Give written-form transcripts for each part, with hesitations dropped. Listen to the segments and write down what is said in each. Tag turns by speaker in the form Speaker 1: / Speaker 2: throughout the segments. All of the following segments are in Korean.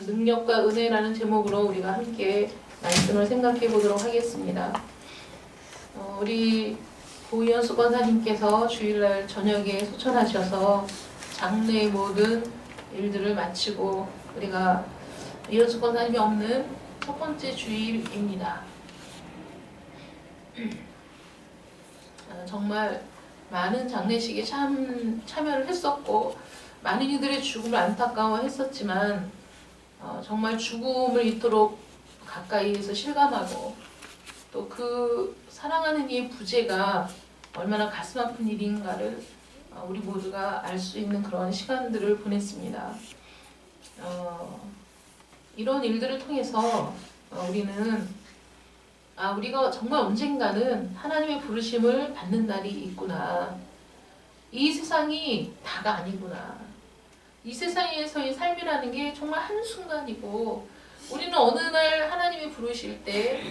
Speaker 1: 능력과 은혜라는 제목으로 우리가 함께 말씀을 생각해 보도록 하겠습니다. 우리 고이현숙 권사님께서 주일날 저녁에 소천하셔서 장례의 모든 일들을 마치고 우리가 이현숙 권사님이 없는 첫 번째 주일입니다. 정말 많은 장례식에 참여를 했었고 많은 이들의 죽음을 안타까워했었지만 정말 죽음을 이토록 가까이에서 실감하고 또 그 사랑하는 이의 부재가 얼마나 가슴 아픈 일인가를 우리 모두가 알 수 있는 그런 시간들을 보냈습니다. 이런 일들을 통해서 우리는 우리가 정말 언젠가는 하나님의 부르심을 받는 날이 있구나. 이 세상이 다가 아니구나. 이 세상에서의 삶이라는 게 정말 한순간이고 우리는 어느 날 하나님이 부르실 때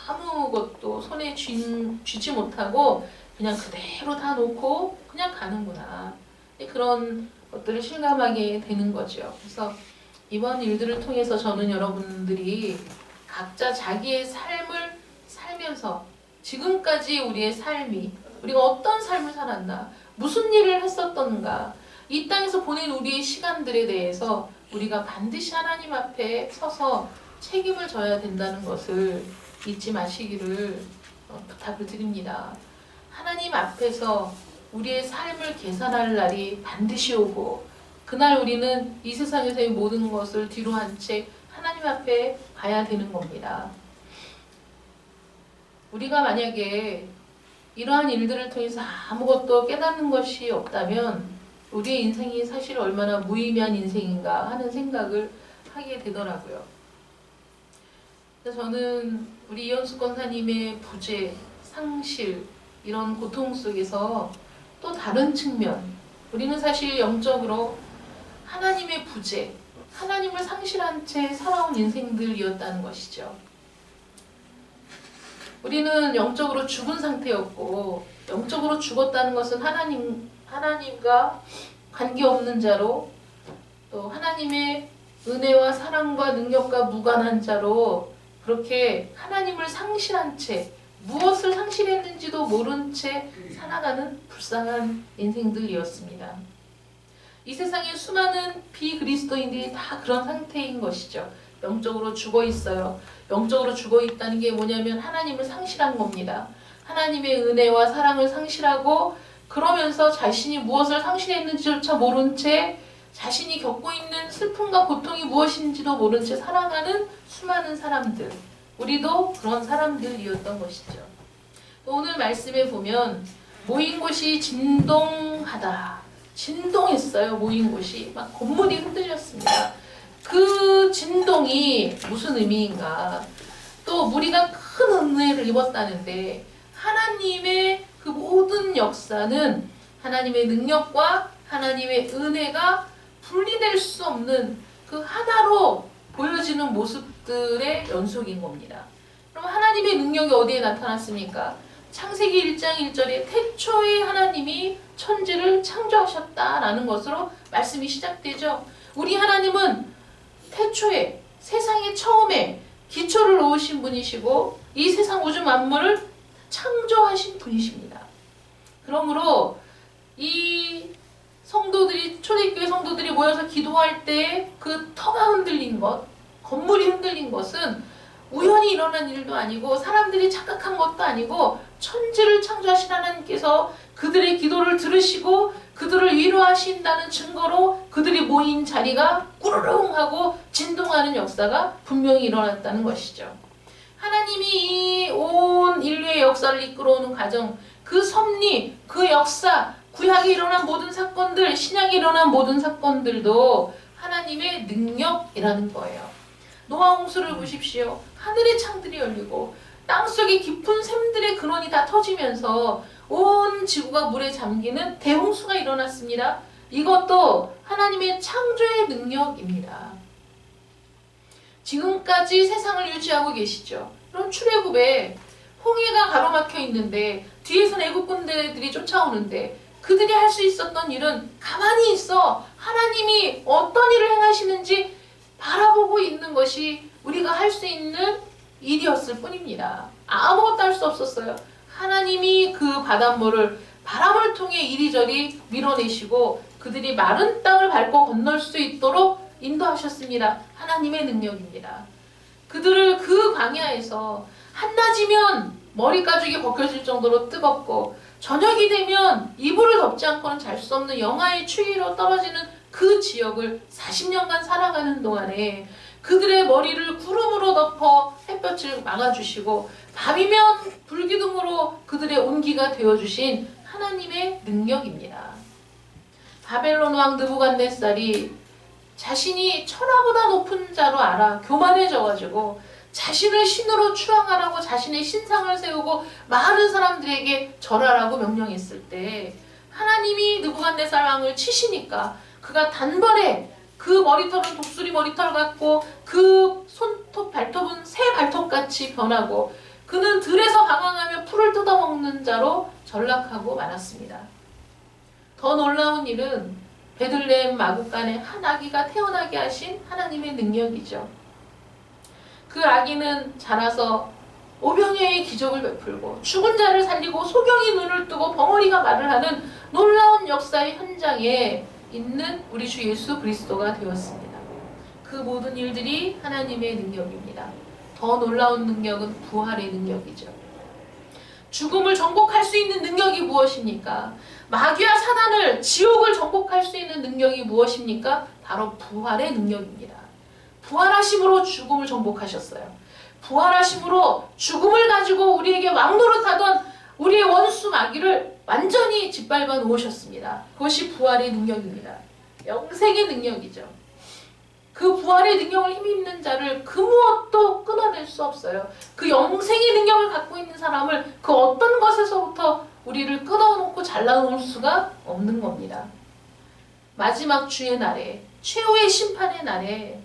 Speaker 1: 아무것도 손에 쥐지 못하고 그냥 그대로 다 놓고 그냥 가는구나. 그런 것들을 실감하게 되는 거죠. 그래서 이번 일들을 통해서 저는 여러분들이 각자 자기의 삶을 살면서 지금까지 우리의 삶이 우리가 어떤 삶을 살았나, 무슨 일을 했었던가, 이 땅에서 보낸 우리의 시간들에 대해서 우리가 반드시 하나님 앞에 서서 책임을 져야 된다는 것을 잊지 마시기를 부탁을 드립니다. 하나님 앞에서 우리의 삶을 계산할 날이 반드시 오고 그날 우리는 이 세상에서의 모든 것을 뒤로 한 채 하나님 앞에 가야 되는 겁니다. 우리가 만약에 이러한 일들을 통해서 아무것도 깨닫는 것이 없다면 우리의 인생이 사실 얼마나 무의미한 인생인가 하는 생각을 하게 되더라고요. 그래서 저는 우리 이현숙 권사님의 부재, 상실, 이런 고통 속에서 또 다른 측면, 우리는 사실 영적으로 하나님의 부재, 하나님을 상실한 채 살아온 인생들이었다는 것이죠. 우리는 영적으로 죽은 상태였고 영적으로 죽었다는 것은 하나님과 관계없는 자로 또 하나님의 은혜와 사랑과 능력과 무관한 자로 그렇게 하나님을 상실한 채 무엇을 상실했는지도 모른 채 살아가는 불쌍한 인생들이었습니다. 이 세상에 수많은 비그리스도인들이 다 그런 상태인 것이죠. 영적으로 죽어 있어요. 영적으로 죽어 있다는 게 뭐냐면 하나님을 상실한 겁니다. 하나님의 은혜와 사랑을 상실하고 그러면서 자신이 무엇을 상실했는지조차 모른 채 자신이 겪고 있는 슬픔과 고통이 무엇인지도 모른 채 살아가는 수많은 사람들. 우리도 그런 사람들이었던 것이죠. 오늘 말씀에 보면 모인 곳이 진동하다. 진동했어요. 모인 곳이. 막 건물이 흔들렸습니다. 그 진동이 무슨 의미인가? 또 우리가 큰 은혜를 입었다는데 하나님의 그 모든 역사는 하나님의 능력과 하나님의 은혜가 분리될 수 없는 그 하나로 보여지는 모습들의 연속인 겁니다. 그럼 하나님의 능력이 어디에 나타났습니까? 창세기 1장 1절에 태초에 하나님이 천지를 창조하셨다라는 것으로 말씀이 시작되죠. 우리 하나님은 태초에 세상의 처음에 기초를 놓으신 분이시고 이 세상 우주 만물을 창조하신 분이십니다. 그러므로 이 성도들이 초대교회 성도들이 모여서 기도할 때 그 터가 흔들린 것, 건물이 흔들린 것은 우연히 일어난 일도 아니고 사람들이 착각한 것도 아니고 천지를 창조하신 하나님께서 그들의 기도를 들으시고 그들을 위로하신다는 증거로 그들이 모인 자리가 꾸르릉 하고 진동하는 역사가 분명히 일어났다는 것이죠. 하나님이 이 온 인류의 역사를 이끌어오는 과정, 그 섭리, 그 역사, 구약에 일어난 모든 사건들, 신약에 일어난 모든 사건들도 하나님의 능력이라는 거예요. 노아 홍수를 보십시오. 하늘의 창들이 열리고 땅속의 깊은 샘들의 근원이 다 터지면서 온 지구가 물에 잠기는 대홍수가 일어났습니다. 이것도 하나님의 창조의 능력입니다. 지금까지 세상을 유지하고 계시죠. 그럼 출애굽에 홍해가 가로막혀 있는데 뒤에서 애굽 군대들이 쫓아오는데 그들이 할 수 있었던 일은 가만히 있어 하나님이 어떤 일을 행하시는지 바라보고 하는 것이 우리가 할 수 있는 일이었을 뿐입니다. 아무것도 할 수 없었어요. 하나님이 그 바닷물을 바람을 통해 이리저리 밀어내시고 그들이 마른 땅을 밟고 건널 수 있도록 인도하셨습니다. 하나님의 능력입니다. 그들을 그 광야에서 한낮이면 머리 가죽이 벗겨질 정도로 뜨겁고 저녁이 되면 이불을 덮지 않고는 잘 수 없는 영하의 추위로 떨어지는 그 지역을 40년간 살아가는 동안에 그들의 머리를 구름으로 덮어 햇볕을 막아주시고 밤이면 불기둥으로 그들의 온기가 되어주신 하나님의 능력입니다. 바벨론 왕 느부갓네살이 자신이 천하보다 높은 자로 알아 교만해져가지고 자신을 신으로 추앙하라고 자신의 신상을 세우고 많은 사람들에게 절하라고 명령했을 때 하나님이 느부갓네살 왕을 치시니까 그가 단번에 그 머리털은 독수리 머리털 같고 그 손톱 발톱은 새 발톱같이 변하고 그는 들에서 방황하며 풀을 뜯어먹는 자로 전락하고 말았습니다. 더 놀라운 일은 베들레헴 마구간에 한 아기가 태어나게 하신 하나님의 능력이죠. 그 아기는 자라서 오병이어의 기적을 베풀고 죽은 자를 살리고 소경이 눈을 뜨고 벙어리가 말을 하는 놀라운 역사의 현장에 있는 우리 주 예수 그리스도가 되었습니다. 그 모든 일들이 하나님의 능력입니다. 더 놀라운 능력은 부활의 능력이죠. 죽음을 정복할 수 있는 능력이 무엇입니까? 마귀와 사단을, 지옥을 정복할 수 있는 능력이 무엇입니까? 바로 부활의 능력입니다. 부활하심으로 죽음을 정복하셨어요. 부활하심으로 죽음을 가지고 우리에게 왕노릇하던 우리의 원수 마귀를 완전히 짓밟아 놓으셨습니다. 그것이 부활의 능력입니다. 영생의 능력이죠. 그 부활의 능력을 힘입는 자를 그 무엇도 끊어낼 수 없어요. 그 영생의 능력을 갖고 있는 사람을 그 어떤 것에서부터 우리를 끊어놓고 잘라놓을 수가 없는 겁니다. 마지막 주의 날에, 최후의 심판의 날에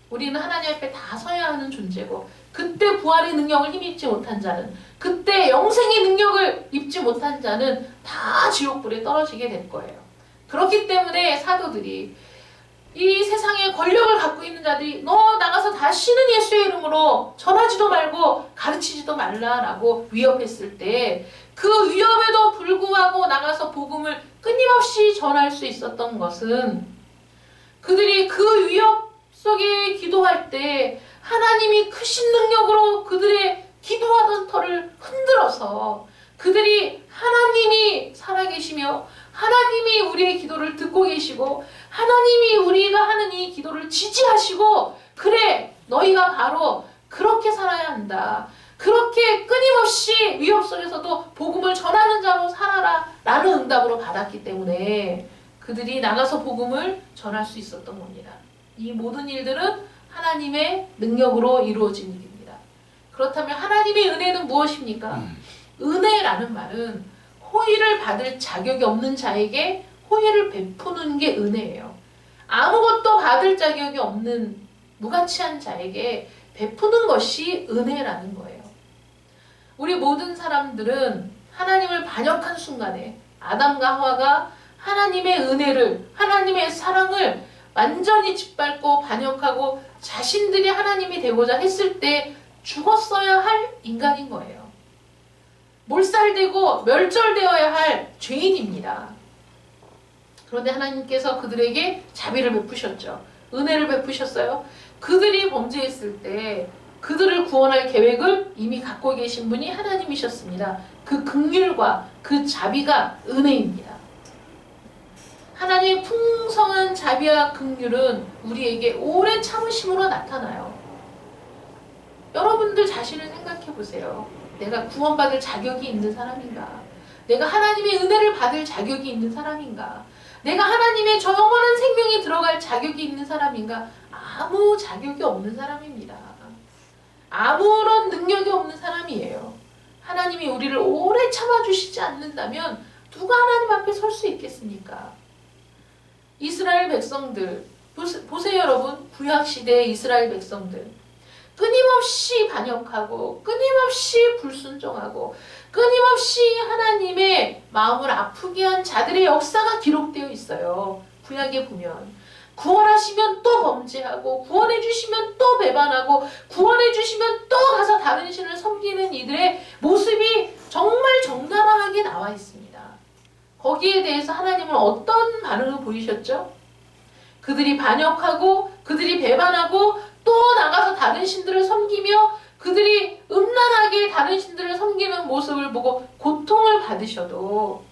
Speaker 1: 우리는 하나님 앞에 다 서야 하는 존재고 그때 부활의 능력을 힘입지 못한 자는, 그때 영생의 능력을 입지 못한 자는 다 지옥불에 떨어지게 될 거예요. 그렇기 때문에 사도들이 이 세상에 권력을 갖고 있는 자들이 너 나가서 다시는 예수의 이름으로 전하지도 말고 가르치지도 말라라고 위협했을 때 그 위협에도 불구하고 나가서 복음을 끊임없이 전할 수 있었던 것은 그들이 그 위협 속에 기도할 때 하나님이 크신 능력으로 그들의 기도하던 터를 흔들어서 그들이 하나님이 살아계시며 하나님이 우리의 기도를 듣고 계시고 하나님이 우리가 하는 이 기도를 지지하시고 그래 너희가 바로 그렇게 살아야 한다. 그렇게 끊임없이 위협 속에서도 복음을 전하는 자로 살아라 라는 응답으로 받았기 때문에 그들이 나가서 복음을 전할 수 있었던 겁니다. 이 모든 일들은 하나님의 능력으로 이루어진 일입니다. 그렇다면 하나님의 은혜는 무엇입니까? 은혜라는 말은 호의를 받을 자격이 없는 자에게 호의를 베푸는 게 은혜예요. 아무것도 받을 자격이 없는 무가치한 자에게 베푸는 것이 은혜라는 거예요. 우리 모든 사람들은 하나님을 반역한 순간에 아담과 하와가 하나님의 은혜를, 하나님의 사랑을 완전히 짓밟고 반역하고 자신들이 하나님이 되고자 했을 때 죽었어야 할 인간인 거예요. 몰살되고 멸절되어야 할 죄인입니다. 그런데 하나님께서 그들에게 자비를 베푸셨죠. 은혜를 베푸셨어요. 그들이 범죄했을 때 그들을 구원할 계획을 이미 갖고 계신 분이 하나님이셨습니다. 그 긍휼과 그 자비가 은혜입니다. 하나님의 풍성한 자비와 긍휼은 우리에게 오래 참으심으로 나타나요. 여러분들 자신을 생각해 보세요. 내가 구원받을 자격이 있는 사람인가? 내가 하나님의 은혜를 받을 자격이 있는 사람인가? 내가 하나님의 저 영원한 생명에 들어갈 자격이 있는 사람인가? 아무 자격이 없는 사람입니다. 아무런 능력이 없는 사람이에요. 하나님이 우리를 오래 참아주시지 않는다면 누가 하나님 앞에 설 수 있겠습니까? 이스라엘 백성들, 보세요 여러분. 구약시대의 이스라엘 백성들 끊임없이 반역하고 끊임없이 불순종하고 끊임없이 하나님의 마음을 아프게 한 자들의 역사가 기록되어 있어요. 구약에 보면 구원하시면 또 범죄하고, 구원해 주시면 또 배반하고, 구원해 주시면 또 가서 다른 신을 섬기는 이들의 모습이 정말 적나라하게 나와 있습니다. 거기에 대해서 하나님은 어떤 반응을 보이셨죠? 그들이 반역하고 그들이 배반하고 또 나가서 다른 신들을 섬기며 그들이 음란하게 다른 신들을 섬기는 모습을 보고 고통을 받으셔도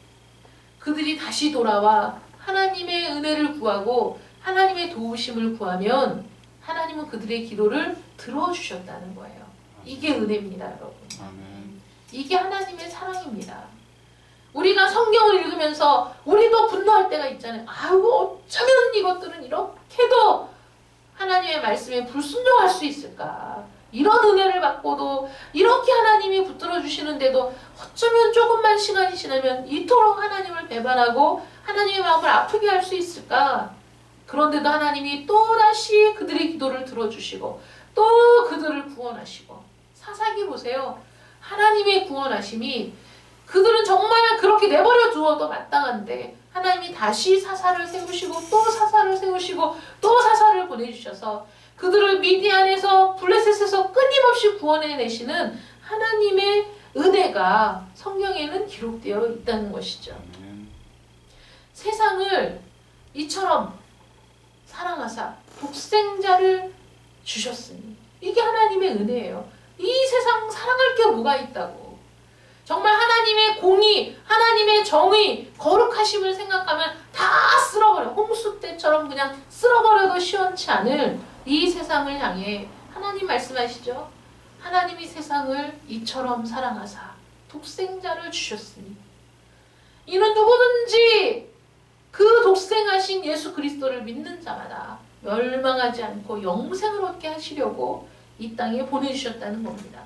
Speaker 1: 그들이 다시 돌아와 하나님의 은혜를 구하고 하나님의 도우심을 구하면 하나님은 그들의 기도를 들어주셨다는 거예요. 이게 은혜입니다, 여러분.
Speaker 2: 아멘.
Speaker 1: 이게 하나님의 사랑입니다. 우리가 성경을 읽으면서 우리도 분노할 때가 있잖아요. 아이고, 어쩌면 이것들은 이렇게도 하나님의 말씀에 불순종할 수 있을까? 이런 은혜를 받고도 이렇게 하나님이 붙들어 주시는데도 어쩌면 조금만 시간이 지나면 이토록 하나님을 배반하고 하나님의 마음을 아프게 할 수 있을까? 그런데도 하나님이 또다시 그들의 기도를 들어주시고 또 그들을 구원하시고, 사사기 보세요. 하나님의 구원하심이, 그들은 정말 그렇게 내버려 두어도 마땅한데 하나님이 다시 사사를 세우시고 또 사사를 세우시고 또 사사를 보내주셔서 그들을 미디안에서, 블레셋에서 끊임없이 구원해내시는 하나님의 은혜가 성경에는 기록되어 있다는 것이죠. 세상을 이처럼 사랑하사 독생자를 주셨으니 이게 하나님의 은혜예요. 이 세상 사랑할 게 뭐가 있다고. 정말 하나님의 공의, 하나님의 정의, 거룩하심을 생각하면 다 쓸어버려. 홍수 때처럼 그냥 쓸어버려도 시원치 않을 이 세상을 향해 하나님 말씀하시죠. 하나님이 세상을 이처럼 사랑하사 독생자를 주셨으니 이는 누구든지 그 독생하신 예수 그리스도를 믿는 자마다 멸망하지 않고 영생을 얻게 하시려고 이 땅에 보내주셨다는 겁니다.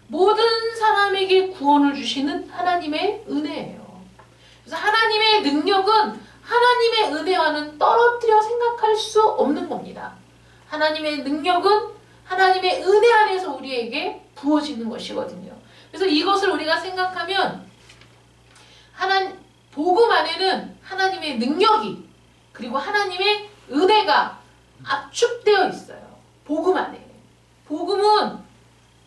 Speaker 1: 모든 사람에게 구원을 주시는 하나님의 은혜예요. 그래서 하나님의 능력은 하나님의 은혜와는 떨어뜨려 생각할 수 없는 겁니다. 하나님의 능력은 하나님의 은혜 안에서 우리에게 부어지는 것이거든요. 그래서 이것을 우리가 생각하면 복음 안에는 하나님의 능력이, 그리고 하나님의 은혜가 압축되어 있어요. 복음 안에. 복음은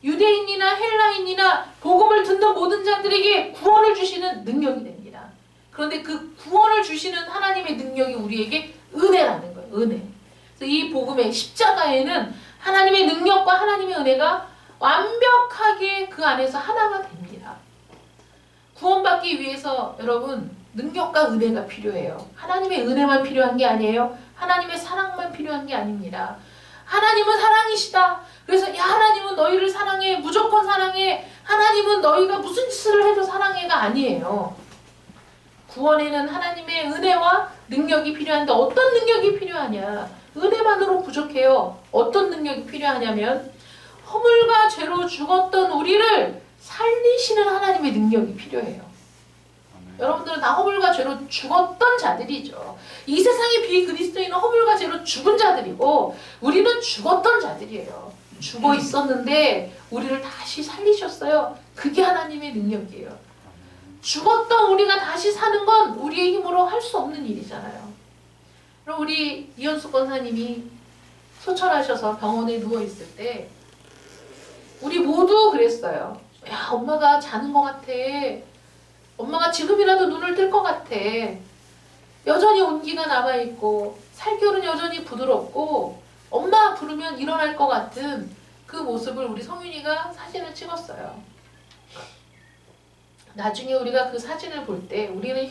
Speaker 1: 유대인이나 헬라인이나 복음을 듣는 모든 자들에게 구원을 주시는 능력이 됩니다. 그런데 그 구원을 주시는 하나님의 능력이 우리에게 은혜라는 거예요. 은혜. 그래서 이 복음의 십자가에는 하나님의 능력과 하나님의 은혜가 완벽하게 그 안에서 하나가 됩니다. 구원받기 위해서 여러분 능력과 은혜가 필요해요. 하나님의 은혜만 필요한 게 아니에요. 하나님의 사랑만 필요한 게 아닙니다. 하나님은 사랑이시다. 그래서 야, 하나님은 너희를 사랑해. 무조건 사랑해. 하나님은 너희가 무슨 짓을 해도 사랑해가 아니에요. 구원에는 하나님의 은혜와 능력이 필요한데 어떤 능력이 필요하냐? 은혜만으로 부족해요. 어떤 능력이 필요하냐면 허물과 죄로 죽었던 우리를 살리시는 하나님의 능력이 필요해요. 여러분들은 다 허물과 죄로 죽었던 자들이죠. 이 세상의 비그리스도인은 허물과 죄로 죽은 자들이고 우리는 죽었던 자들이에요. 죽어 있었는데 우리를 다시 살리셨어요. 그게 하나님의 능력이에요. 죽었던 우리가 다시 사는 건 우리의 힘으로 할 수 없는 일이잖아요. 그럼 우리 이현숙 권사님이 소천하셔서 병원에 누워있을 때 우리 모두 그랬어요. 야, 엄마가 자는 것 같아. 엄마가 지금이라도 눈을 뜰 것 같아. 여전히 온기가 남아있고 살결은 여전히 부드럽고 엄마 부르면 일어날 것 같은 그 모습을 우리 성윤이가 사진을 찍었어요. 나중에 우리가 그 사진을 볼 때 우리는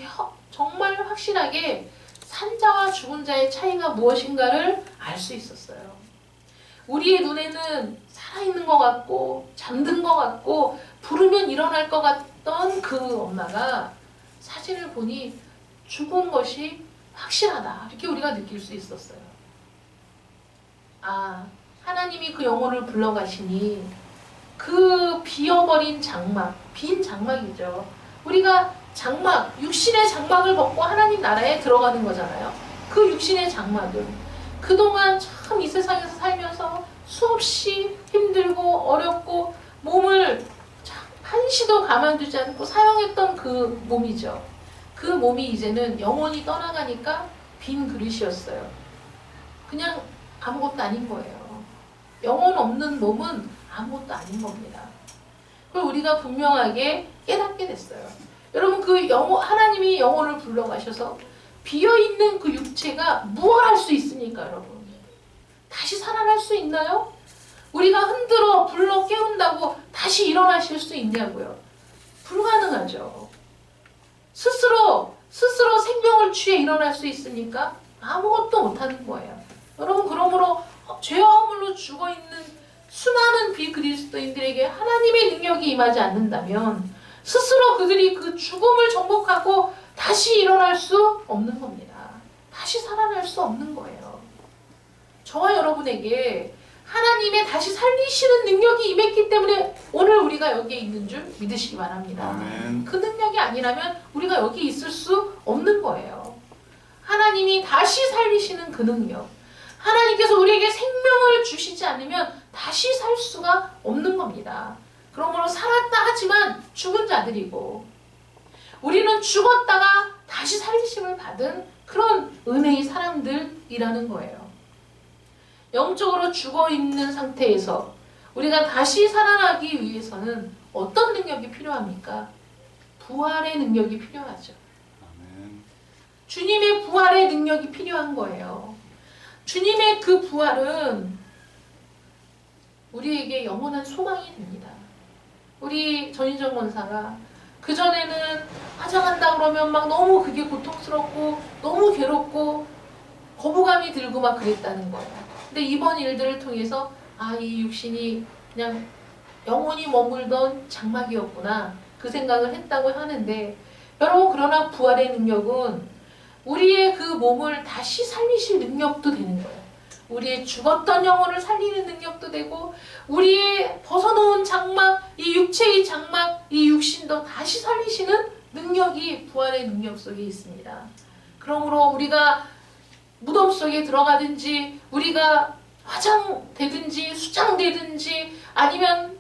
Speaker 1: 정말 확실하게 산자와 죽은 자의 차이가 무엇인가를 알 수 있었어요. 우리의 눈에는 살아있는 것 같고 잠든 것 같고 부르면 일어날 것 같던 그 엄마가 사진을 보니 죽은 것이 확실하다. 이렇게 우리가 느낄 수 있었어요. 아, 하나님이 그 영혼을 불러가시니 그 비어버린 장막, 빈 장막이죠. 우리가 장막, 육신의 장막을 벗고 하나님 나라에 들어가는 거잖아요. 그 육신의 장막은 그동안 참 이 세상에서 살면서 수없이 힘들고 어렵고 몸을 한시도 가만두지 않고 사용했던 그 몸이죠. 그 몸이 이제는 영혼이 떠나가니까 빈 그릇이었어요. 그냥 아무것도 아닌 거예요. 영혼 없는 몸은 아무것도 아닌 겁니다. 그걸 우리가 분명하게 깨닫게 됐어요. 여러분 그 하나님이 영혼을 불러가셔서 비어있는 그 육체가 무엇 할 수 있습니까 여러분? 다시 살아날 수 있나요? 우리가 흔들어 불러 깨운다고 다시 일어나실 수 있냐고요? 불가능하죠. 스스로 생명을 취해 일어날 수 있습니까? 아무것도 못하는 거예요. 여러분 그러므로 죄와 허물로 죽어있는 수많은 비그리스도인들에게 하나님의 능력이 임하지 않는다면 스스로 그들이 그 죽음을 정복하고 다시 일어날 수 없는 겁니다. 다시 살아날 수 없는 거예요. 저와 여러분에게 하나님의 다시 살리시는 능력이 임했기 때문에 오늘 우리가 여기에 있는 줄 믿으시기 바랍니다.
Speaker 2: 아멘.
Speaker 1: 그 능력이 아니라면 우리가 여기 있을 수 없는 거예요. 하나님이 다시 살리시는 그 능력, 하나님께서 우리에게 생명을 주시지 않으면 다시 살 수가 없는 겁니다. 그러므로 살았다 하지만 죽은 자들이고 우리는 죽었다가 다시 살리심을 받은 그런 은혜의 사람들이라는 거예요. 영적으로 죽어있는 상태에서 우리가 다시 살아나기 위해서는 어떤 능력이 필요합니까? 부활의 능력이 필요하죠.
Speaker 2: 아멘.
Speaker 1: 주님의 부활의 능력이 필요한 거예요. 주님의 그 부활은 우리에게 영원한 소망이 됩니다. 우리 전인정 권사가 그전에는 화장한다 그러면 막 너무 그게 고통스럽고 너무 괴롭고 거부감이 들고 막 그랬다는 거예요. 근데 이번 일들을 통해서 이 육신이 그냥 영원히 머물던 장막이었구나 그 생각을 했다고 하는데 여러분 그러나 부활의 능력은 우리의 그 몸을 다시 살리실 능력도 되는 거예요. 우리의 죽었던 영혼을 살리는 능력도 되고 우리의 벗어놓은 장막, 이 육체의 장막, 이 육신도 다시 살리시는 능력이 부활의 능력 속에 있습니다. 그러므로 우리가 무덤 속에 들어가든지 우리가 화장되든지 수장되든지 아니면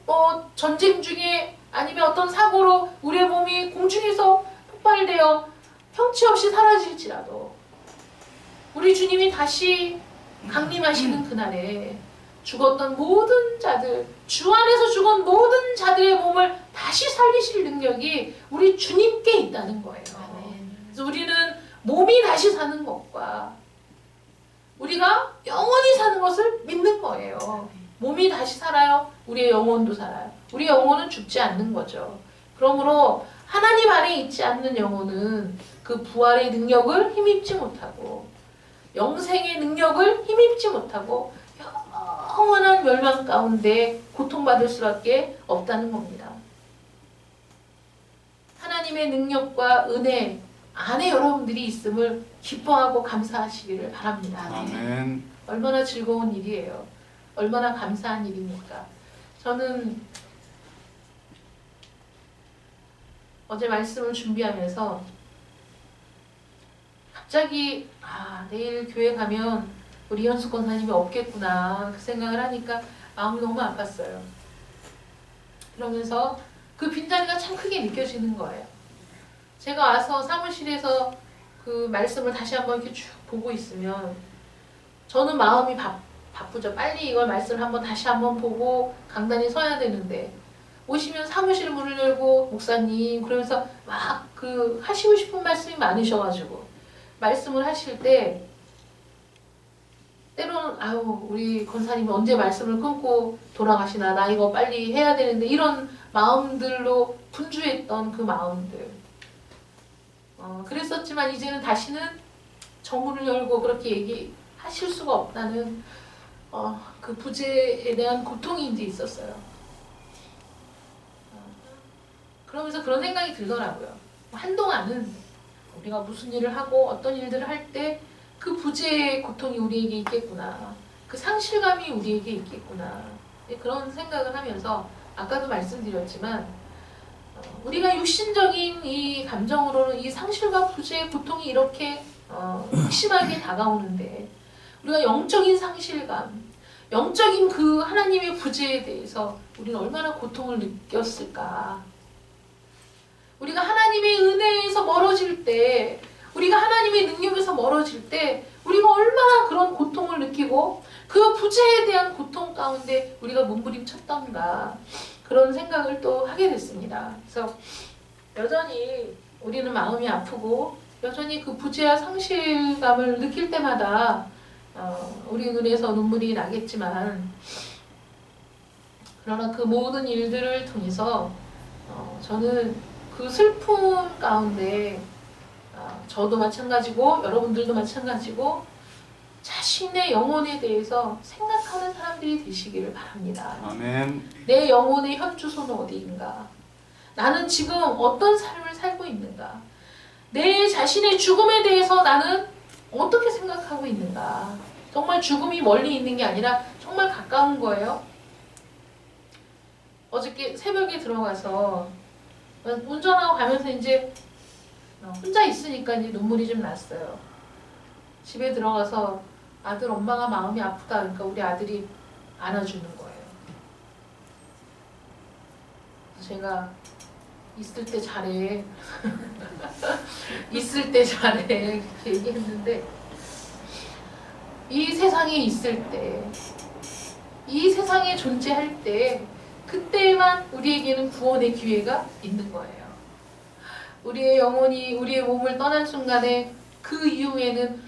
Speaker 1: 전쟁 중에 아니면 어떤 사고로 우리의 몸이 공중에서 폭발되어 형체 없이 사라질지라도 우리 주님이 다시 강림하시는 그날에 죽었던 모든 자들, 주 안에서 죽은 모든 자들의 몸을 다시 살리실 능력이 우리 주님께 있다는 거예요. 그래서 우리는 몸이 다시 사는 것과 우리가 영원히 사는 것을 믿는 거예요. 몸이 다시 살아요. 우리의 영혼도 살아요. 우리의 영혼은 죽지 않는 거죠. 그러므로 하나님 안에 있지 않는 영혼은 그 부활의 능력을 힘입지 못하고 영생의 능력을 힘입지 못하고 영원한 멸망 가운데 고통받을 수밖에 없다는 겁니다. 하나님의 능력과 은혜 안에 여러분들이 있음을 기뻐하고 감사하시기를 바랍니다.
Speaker 2: 아멘.
Speaker 1: 얼마나 즐거운 일이에요. 얼마나 감사한 일입니까? 저는 어제 말씀을 준비하면서 갑자기 내일 교회 가면 우리 이현숙 권사님이 없겠구나 그 생각을 하니까 마음이 너무 아팠어요. 그러면서 그 빈자리가 참 크게 느껴지는 거예요. 제가 와서 사무실에서 그 말씀을 다시 한번 이렇게 쭉 보고 있으면 저는 마음이 바쁘죠. 빨리 이걸 말씀을 한번 다시 한번 보고 강단에 서야 되는데 오시면 사무실 문을 열고 목사님 그러면서 막 그 하시고 싶은 말씀이 많으셔가지고 말씀을 하실 때 때로는 우리 권사님이 언제 말씀을 끊고 돌아가시나 나 이거 빨리 해야 되는데 이런 마음들로 분주했던 그 마음들 그랬었지만 이제는 다시는 정문을 열고 그렇게 얘기하실 수가 없다는 그 부재에 대한 고통이 이제 있었어요. 그러면서 그런 생각이 들더라고요. 한동안은 우리가 무슨 일을 하고 어떤 일들을 할 때 그 부재의 고통이 우리에게 있겠구나. 그 상실감이 우리에게 있겠구나. 그런 생각을 하면서 아까도 말씀드렸지만 우리가 육신적인 이 감정으로는 이 상실과 부재의 고통이 이렇게 심하게 다가오는데 우리가 영적인 상실감, 영적인 그 하나님의 부재에 대해서 우리는 얼마나 고통을 느꼈을까. 우리가 하나님의 은혜에서 멀어질 때 우리가 하나님의 능력에서 멀어질 때 우리가 얼마나 그런 고통을 느끼고 그 부재에 대한 고통 가운데 우리가 몸부림쳤던가 그런 생각을 또 하게 됐습니다. 그래서 여전히 우리는 마음이 아프고 여전히 그 부재와 상실감을 느낄 때마다 우리 눈에서 눈물이 나겠지만 그러나 그 모든 일들을 통해서 저는 그 슬픔 가운데 저도 마찬가지고 여러분들도 마찬가지고 자신의 영혼에 대해서 생각하는 사람들이 되시기를 바랍니다.
Speaker 2: 아멘.
Speaker 1: 내 영혼의 현주소는 어디인가? 나는 지금 어떤 삶을 살고 있는가? 내 자신의 죽음에 대해서 나는 어떻게 생각하고 있는가? 정말 죽음이 멀리 있는 게 아니라 정말 가까운 거예요. 어저께 새벽에 들어가서 운전하고 가면서 이제 혼자 있으니까 이제 눈물이 좀 났어요. 집에 들어가서 아들 엄마가 마음이 아프다 그러니까 우리 아들이 안아주는 거예요. 제가 있을 때 잘해. 있을 때 잘해. 이렇게 얘기했는데 이 세상에 있을 때, 이 세상에 존재할 때 그때만 우리에게는 구원의 기회가 있는 거예요. 우리의 영혼이 우리의 몸을 떠난 순간에 그 이후에는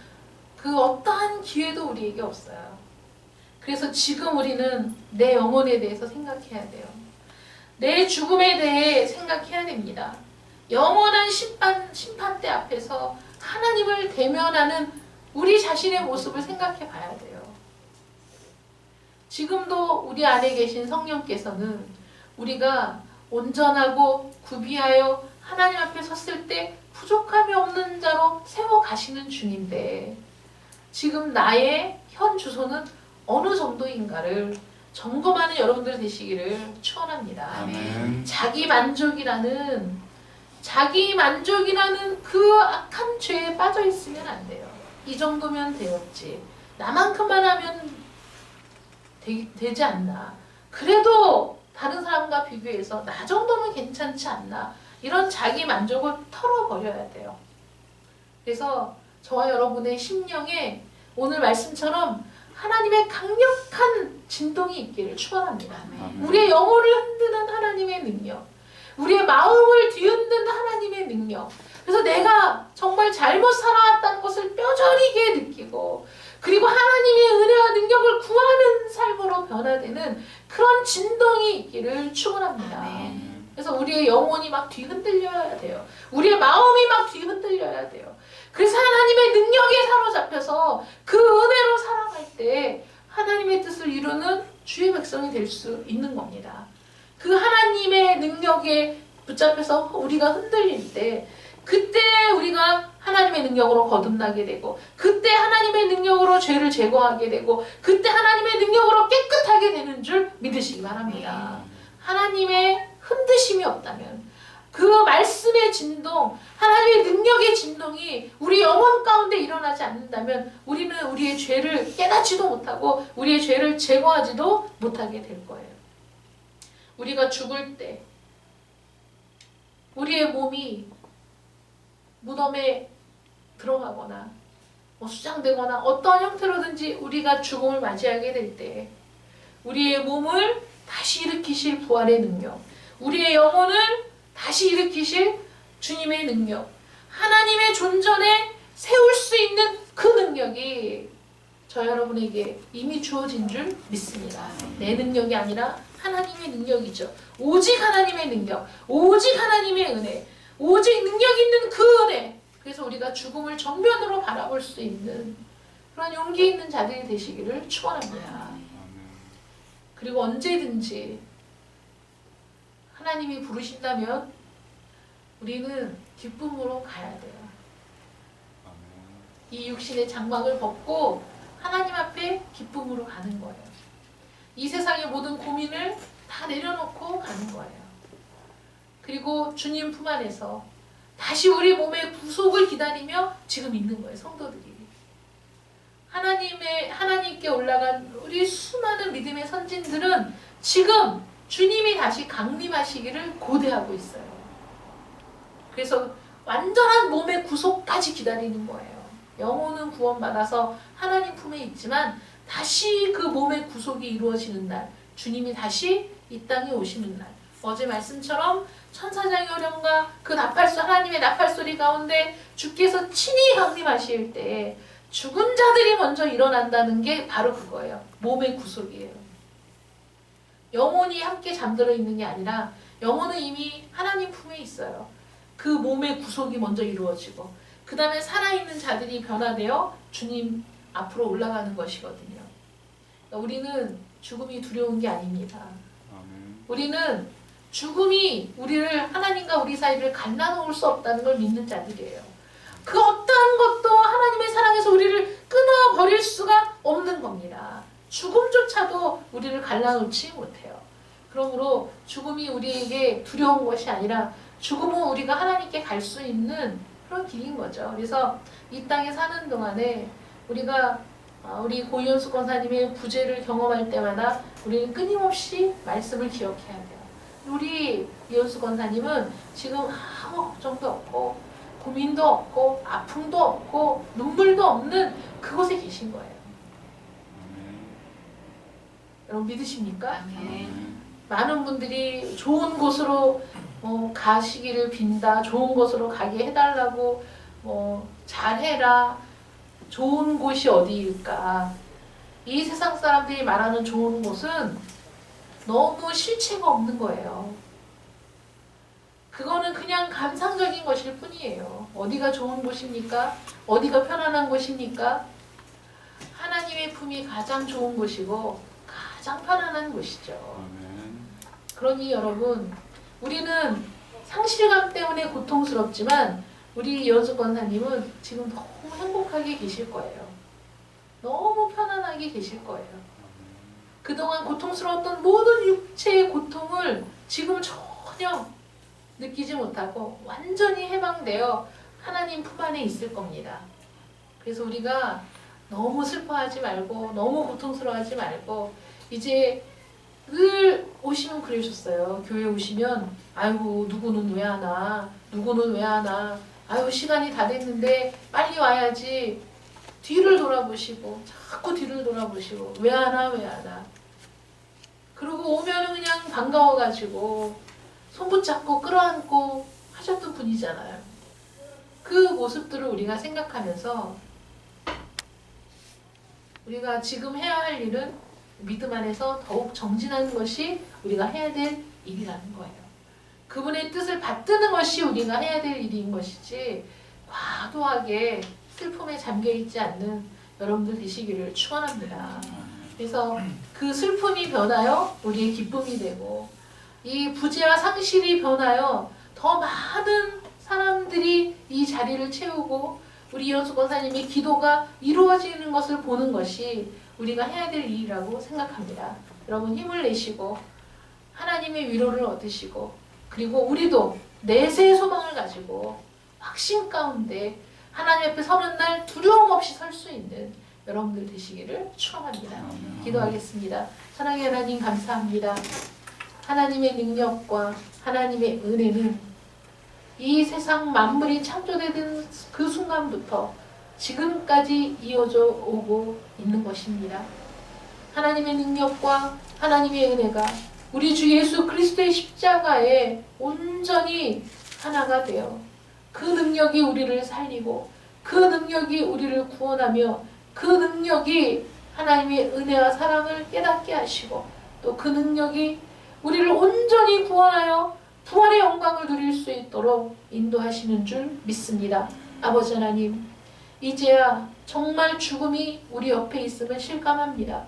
Speaker 1: 그 어떠한 기회도 우리에게 없어요. 그래서 지금 우리는 내 영혼에 대해서 생각해야 돼요. 내 죽음에 대해 생각해야 됩니다. 영원한 심판대 앞에서 하나님을 대면하는 우리 자신의 모습을 생각해 봐야 돼요. 지금도 우리 안에 계신 성령께서는 우리가 온전하고 구비하여 하나님 앞에 섰을 때 부족함이 없는 자로 세워 가시는 중인데 지금 나의 현 주소는 어느 정도인가를 점검하는 여러분들 되시기를 축원합니다.
Speaker 2: 아멘.
Speaker 1: 자기 만족이라는 그 악한 죄에 빠져 있으면 안 돼요. 이 정도면 되었지. 나만큼만 하면 되지 않나. 그래도 다른 사람과 비교해서 나 정도는 괜찮지 않나. 이런 자기 만족을 털어버려야 돼요. 그래서 저와 여러분의 심령에 오늘 말씀처럼 하나님의 강력한 진동이 있기를 축원합니다. 우리의 영혼을 흔드는 하나님의 능력, 우리의 마음을 뒤흔든 하나님의 능력. 그래서 내가 정말 잘못 살아왔다는 것을 뼈저리게 느끼고 그리고 하나님의 은혜와 능력을 구하는 삶으로 변화되는 그런 진동이 있기를 축원합니다. 그래서 우리의 영혼이 막 뒤흔들려야 돼요. 우리의 마음이 막 뒤흔들려야 돼요. 그래서 하나님의 능력에 사로잡혀서 그 은혜로 살아갈 때 하나님의 뜻을 이루는 주의 백성이 될 수 있는 겁니다. 그 하나님의 능력에 붙잡혀서 우리가 흔들릴 때 그때 우리가 하나님의 능력으로 거듭나게 되고 그때 하나님의 능력으로 죄를 제거하게 되고 그때 하나님의 능력으로 깨끗하게 되는 줄 믿으시기 바랍니다. 하나님의 흔드심이 없다면 그 말씀의 진동, 하나님의 능력의 진동이 우리 영혼 가운데 일어나지 않는다면 우리는 우리의 죄를 깨닫지도 못하고 우리의 죄를 제거하지도 못하게 될 거예요. 우리가 죽을 때 우리의 몸이 무덤에 들어가거나 수장되거나 어떠한 형태로든지 우리가 죽음을 맞이하게 될 때 우리의 몸을 다시 일으키실 부활의 능력, 우리의 영혼을 다시 일으키실 주님의 능력, 하나님의 존전에 세울 수 있는 그 능력이 저 여러분에게 이미 주어진 줄 믿습니다. 내 능력이 아니라 하나님의 능력이죠. 오직 하나님의 능력, 오직 하나님의 은혜, 오직 능력 있는 그 은혜. 그래서 우리가 죽음을 정면으로 바라볼 수 있는 그런 용기 있는 자들이 되시기를 축원합니다. 그리고 언제든지 하나님이 부르신다면 우리는 기쁨으로 가야 돼요. 이 육신의 장막을 벗고 하나님 앞에 기쁨으로 가는 거예요. 이 세상의 모든 고민을 다 내려놓고 가는 거예요. 그리고 주님 품 안에서 다시 우리 몸의 구속을 기다리며 지금 있는 거예요. 성도들이. 하나님께 올라간 우리 수많은 믿음의 선진들은 지금 주님이 다시 강림하시기를 고대하고 있어요. 그래서 완전한 몸의 구속까지 기다리는 거예요. 영혼은 구원받아서 하나님 품에 있지만 다시 그 몸의 구속이 이루어지는 날, 주님이 다시 이 땅에 오시는 날, 어제 말씀처럼 천사장의 호령과 그 하나님의 나팔소리 가운데 주께서 친히 강림하실 때 죽은 자들이 먼저 일어난다는 게 바로 그거예요. 몸의 구속이에요. 영혼이 함께 잠들어 있는 게 아니라 영혼은 이미 하나님 품에 있어요. 그 몸의 구속이 먼저 이루어지고 그 다음에 살아있는 자들이 변화되어 주님 앞으로 올라가는 것이거든요. 우리는 죽음이 두려운 게 아닙니다. 우리는 죽음이 우리를 하나님과 우리 사이를 갈라놓을 수 없다는 걸 믿는 자들이에요. 그 어떠한 것도 하나님의 사랑에서 우리를 끊어버릴 수가 없는 겁니다. 죽음조차도 우리를 갈라놓지 못해요. 그러므로 죽음이 우리에게 두려운 것이 아니라 죽음은 우리가 하나님께 갈 수 있는 그런 길인 거죠. 그래서 이 땅에 사는 동안에 우리가 우리 고이현숙 권사님의 부재를 경험할 때마다 우리는 끊임없이 말씀을 기억해야 돼요. 우리 이현숙 권사님은 지금 아무 걱정도 없고 고민도 없고 아픔도 없고 눈물도 없는 그곳에 계신 거예요. 여러분 믿으십니까? 많은 분들이 좋은 곳으로 가시기를 빈다, 좋은 곳으로 가게 해달라고 잘해라, 좋은 곳이 어디일까? 이 세상 사람들이 말하는 좋은 곳은 너무 실체가 없는 거예요. 그거는 그냥 감상적인 것일 뿐이에요. 어디가 좋은 곳입니까? 어디가 편안한 곳입니까? 하나님의 품이 가장 좋은 곳이고 가장 편안한 곳이죠. 그러니 여러분, 우리는 상실감 때문에 고통스럽지만 우리 이현숙 권사님은 지금 너무 행복하게 계실 거예요. 너무 편안하게 계실 거예요. 그동안 고통스러웠던 모든 육체의 고통을 지금 전혀 느끼지 못하고 완전히 해방되어 하나님 품 안에 있을 겁니다. 그래서 우리가 너무 슬퍼하지 말고 너무 고통스러워하지 말고 이제 늘 오시면 그러셨어요. 교회 오시면 아이고 누구는 왜 안 와? 누구는 왜 안 와? 아유 시간이 다 됐는데 빨리 와야지. 뒤를 돌아보시고 자꾸 뒤를 돌아보시고 왜 안 와? 왜 안 와? 그리고 오면은 그냥 반가워가지고 손 붙잡고 끌어안고 하셨던 분이잖아요. 그 모습들을 우리가 생각하면서 우리가 지금 해야 할 일은 믿음 안에서 더욱 정진하는 것이 우리가 해야 될 일이라는 거예요. 그분의 뜻을 받드는 것이 우리가 해야 될 일인 것이지 과도하게 슬픔에 잠겨있지 않는 여러분들 되시기를 축원합니다. 그래서 그 슬픔이 변하여 우리의 기쁨이 되고 이 부재와 상실이 변하여 더 많은 사람들이 이 자리를 채우고 우리 이현숙 권사님의 기도가 이루어지는 것을 보는 것이 우리가 해야 될 일이라고 생각합니다. 여러분 힘을 내시고 하나님의 위로를 얻으시고 그리고 우리도 내세의 소망을 가지고 확신 가운데 하나님 앞에 서는 날 두려움 없이 설 수 있는 여러분들 되시기를 축원합니다. 기도하겠습니다. 사랑의 하나님 감사합니다. 하나님의 능력과 하나님의 은혜는 이 세상 만물이 창조되던 그 순간부터 지금까지 이어져 오고 있는 것입니다. 하나님의 능력과 하나님의 은혜가 우리 주 예수 그리스도의 십자가에 온전히 하나가 되어 그 능력이 우리를 살리고 그 능력이 우리를 구원하며 그 능력이 하나님의 은혜와 사랑을 깨닫게 하시고 또 그 능력이 우리를 온전히 구원하여 부활의 영광을 누릴 수 있도록 인도하시는 줄 믿습니다. 아버지 하나님, 이제야 정말 죽음이 우리 옆에 있음을 실감합니다.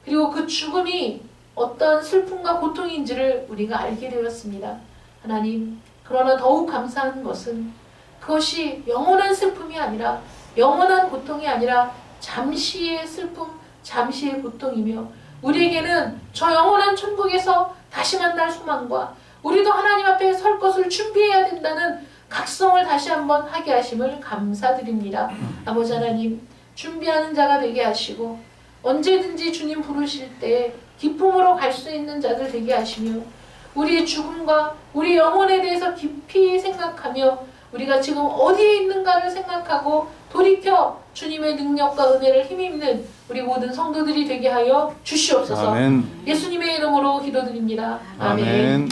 Speaker 1: 그리고 그 죽음이 어떤 슬픔과 고통인지를 우리가 알게 되었습니다. 하나님, 그러나 더욱 감사한 것은 그것이 영원한 슬픔이 아니라 영원한 고통이 아니라 잠시의 슬픔, 잠시의 고통이며 우리에게는 저 영원한 천국에서 다시 만날 소망과 우리도 하나님 앞에 설 것을 준비해야 된다는 각성을 다시 한번 하게 하심을 감사드립니다. 아버지 하나님, 준비하는 자가 되게 하시고 언제든지 주님 부르실 때 기쁨으로 갈 수 있는 자들 되게 하시며 우리의 죽음과 우리 영혼에 대해서 깊이 생각하며 우리가 지금 어디에 있는가를 생각하고 돌이켜 주님의 능력과 은혜를 힘입는 우리 모든 성도들이 되게 하여 주시옵소서.
Speaker 2: 아멘.
Speaker 1: 예수님의 이름으로 기도드립니다. 아멘.
Speaker 2: 아멘.